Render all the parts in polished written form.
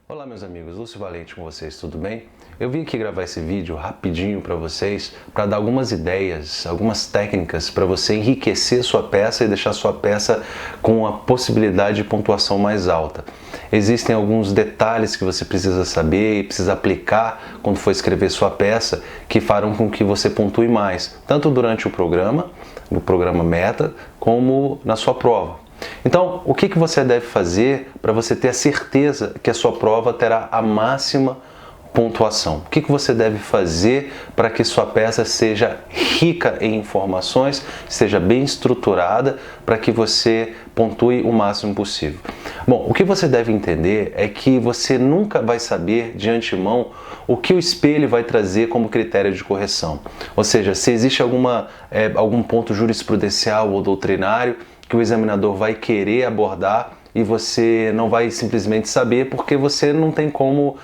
Olá meus amigos, Lúcio Valente com vocês, tudo bem? Eu vim aqui gravar esse vídeo rapidinho para vocês, para dar algumas ideias, algumas técnicas para você enriquecer sua peça e deixar sua peça com a possibilidade de pontuação mais alta. Existem alguns detalhes que você precisa saber e precisa aplicar quando for escrever sua peça que farão com que você pontue mais, tanto durante o programa, no programa meta, como na sua prova. Então, o que você deve fazer para você ter a certeza que a sua prova terá a máxima pontuação? O que você deve fazer para que sua peça seja rica em informações, seja bem estruturada, para que você pontue o máximo possível? Bom, o que você deve entender é que você nunca vai saber de antemão o que o espelho vai trazer como critério de correção. Ou seja, se existe algum ponto jurisprudencial ou doutrinário que o examinador vai querer abordar e você não vai simplesmente saber porque você não tem como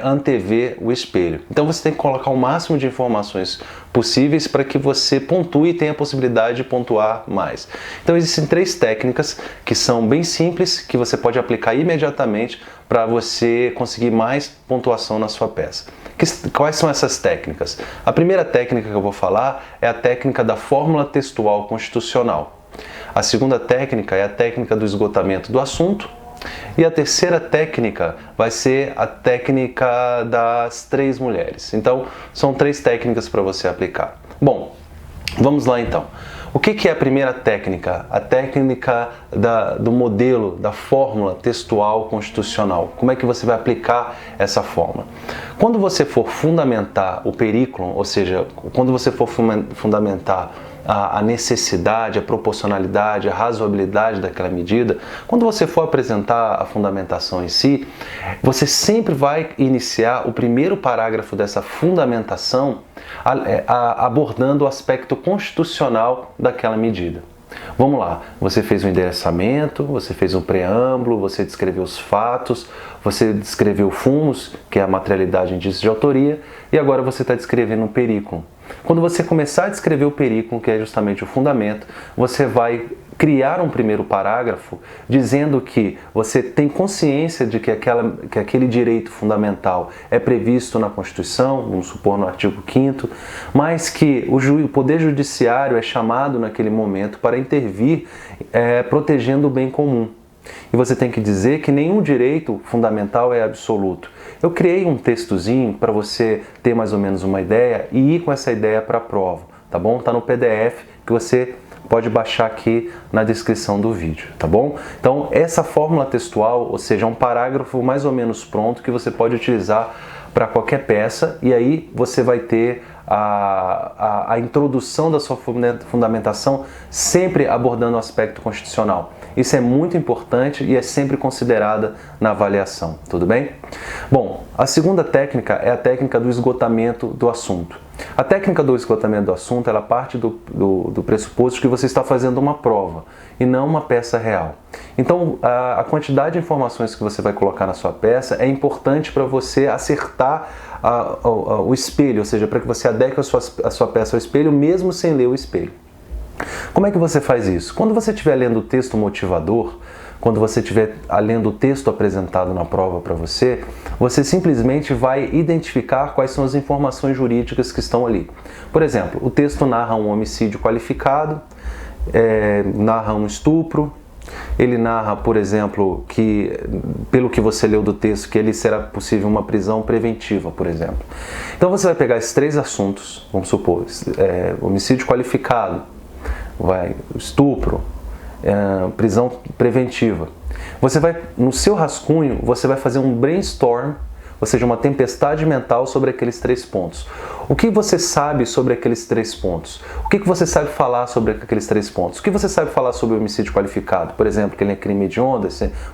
antever o espelho. Então você tem que colocar o máximo de informações possíveis para que você pontue e tenha a possibilidade de pontuar mais. Então existem 3 técnicas que são bem simples, que você pode aplicar imediatamente para você conseguir mais pontuação na sua peça. Quais são essas técnicas? A primeira técnica que eu vou falar é a técnica da fórmula textual constitucional. A segunda técnica é a técnica do esgotamento do assunto. E a terceira técnica vai ser a técnica das 3 mulheres. Então, são 3 técnicas para você aplicar. Bom, vamos lá então. O que é a primeira técnica? A técnica do modelo, da fórmula textual constitucional. Como é que você vai aplicar essa fórmula? Quando você for fundamentar o perículo, ou seja, quando você for fundamentar a necessidade, a proporcionalidade, a razoabilidade daquela medida, quando você for apresentar a fundamentação em si, você sempre vai iniciar o primeiro parágrafo dessa fundamentação abordando o aspecto constitucional daquela medida. Vamos lá, você fez um endereçamento, você fez um preâmbulo, você descreveu os fatos, você descreveu o fumus, que é a materialidade indício de autoria, e agora você está descrevendo um perículo. Quando você começar a descrever o perículo, que é justamente o fundamento, você vai criar um primeiro parágrafo dizendo que você tem consciência de que aquele direito fundamental é previsto na Constituição, vamos supor no artigo 5º, mas que o Poder Judiciário é chamado naquele momento para intervir protegendo o bem comum. E você tem que dizer que nenhum direito fundamental é absoluto. Eu criei um textozinho para você ter mais ou menos uma ideia e ir com essa ideia para a prova, tá bom? Está no PDF que você pode baixar aqui na descrição do vídeo, tá bom? Então, essa fórmula textual, ou seja, é um parágrafo mais ou menos pronto que você pode utilizar para qualquer peça e aí você vai ter a introdução da sua fundamentação sempre abordando o aspecto constitucional. Isso é muito importante e é sempre considerada na avaliação, tudo bem? Bom, a segunda técnica é a técnica do esgotamento do assunto. A técnica do esgotamento do assunto, ela parte do pressuposto que você está fazendo uma prova e não uma peça real. Então, a quantidade de informações que você vai colocar na sua peça é importante para você acertar o espelho, ou seja, para que você adeque a sua peça ao espelho mesmo sem ler o espelho. Como é que você faz isso? Quando você estiver lendo o texto motivador, quando você estiver lendo o texto apresentado na prova para você, você simplesmente vai identificar quais são as informações jurídicas que estão ali. Por exemplo, o texto narra um homicídio qualificado, narra um estupro, ele narra, por exemplo, que, pelo que você leu do texto, que ele será possível uma prisão preventiva, por exemplo. Então você vai pegar esses 3 assuntos, vamos supor, homicídio qualificado, estupro, prisão preventiva. Você vai, no seu rascunho, você vai fazer um brainstorm, ou seja, uma tempestade mental sobre aqueles 3 pontos. O que você sabe sobre aqueles 3 pontos? O que você sabe falar sobre aqueles 3 pontos? O que você sabe falar sobre o homicídio qualificado? Por exemplo, que ele é crime hediondo,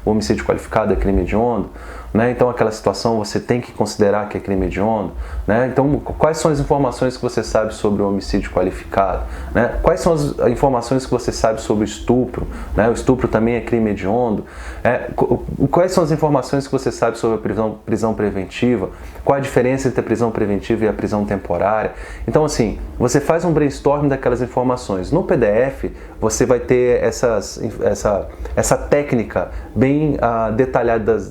o homicídio qualificado é crime hediondo, né? Então aquela situação você tem que considerar que é crime hediondo, né? Então quais são as informações que você sabe sobre o homicídio qualificado, né? Quais são as informações que você sabe sobre o estupro, né? O estupro também é crime hediondo. Quais são as informações que você sabe sobre a prisão preventiva? Qual a diferença entre a prisão preventiva e a prisão temporária? temporária. Então, assim, você faz um brainstorm daquelas informações. No PDF, você vai ter essa técnica bem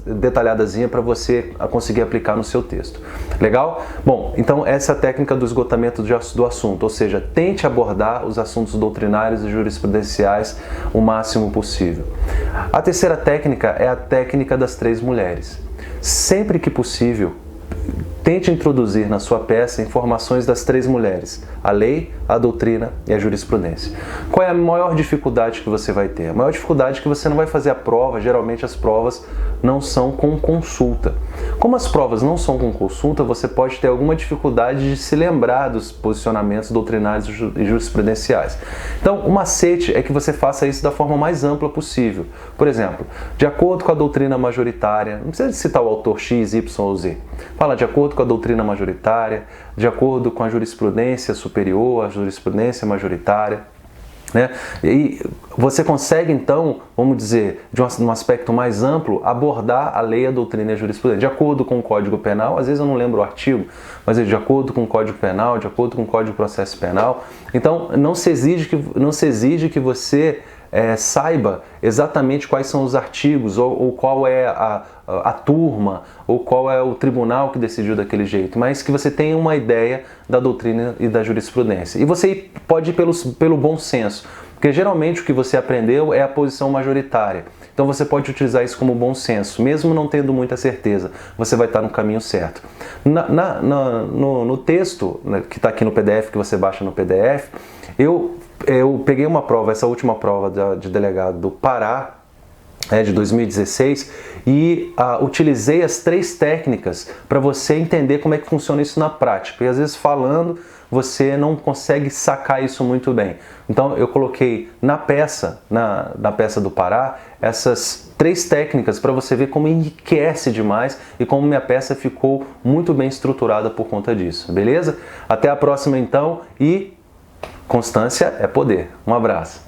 detalhadazinha para você conseguir aplicar no seu texto. Legal? Bom, então essa técnica do esgotamento do assunto, ou seja, tente abordar os assuntos doutrinários e jurisprudenciais o máximo possível. A terceira técnica é a técnica das 3 mulheres. Sempre que possível, tente introduzir na sua peça informações das 3 mulheres: a lei, a doutrina e a jurisprudência. Qual é a maior dificuldade que você vai ter? A maior dificuldade é que você não vai fazer a prova. Geralmente as provas não são com consulta. Como as provas não são com consulta, você pode ter alguma dificuldade de se lembrar dos posicionamentos doutrinários e jurisprudenciais. Então, o macete é que você faça isso da forma mais ampla possível. Por exemplo, de acordo com a doutrina majoritária, não precisa citar o autor X, Y ou Z. Fala de acordo com a doutrina majoritária, de acordo com a jurisprudência superior, a jurisprudência majoritária, né? E você consegue, então, vamos dizer, de um aspecto mais amplo, abordar a lei, a doutrina e a jurisprudência. De acordo com o Código Penal, às vezes eu não lembro o artigo, mas de acordo com o Código Penal, de acordo com o Código de Processo Penal. Então, não se exige que você saiba exatamente quais são os artigos, ou qual é a turma, ou qual é o tribunal que decidiu daquele jeito, mas que você tenha uma ideia da doutrina e da jurisprudência. E você pode ir pelo bom senso, porque geralmente o que você aprendeu é a posição majoritária. Então você pode utilizar isso como bom senso, mesmo não tendo muita certeza, você vai estar no caminho certo. No texto, né, que está aqui no PDF, que você baixa no PDF, eu peguei uma prova, essa última prova de delegado do Pará, de 2016, e utilizei as 3 técnicas para você entender como é que funciona isso na prática. E às vezes falando, você não consegue sacar isso muito bem. Então eu coloquei na peça do Pará, essas 3 técnicas para você ver como enriquece demais e como minha peça ficou muito bem estruturada por conta disso. Beleza? Até a próxima então, e constância é poder. Um abraço.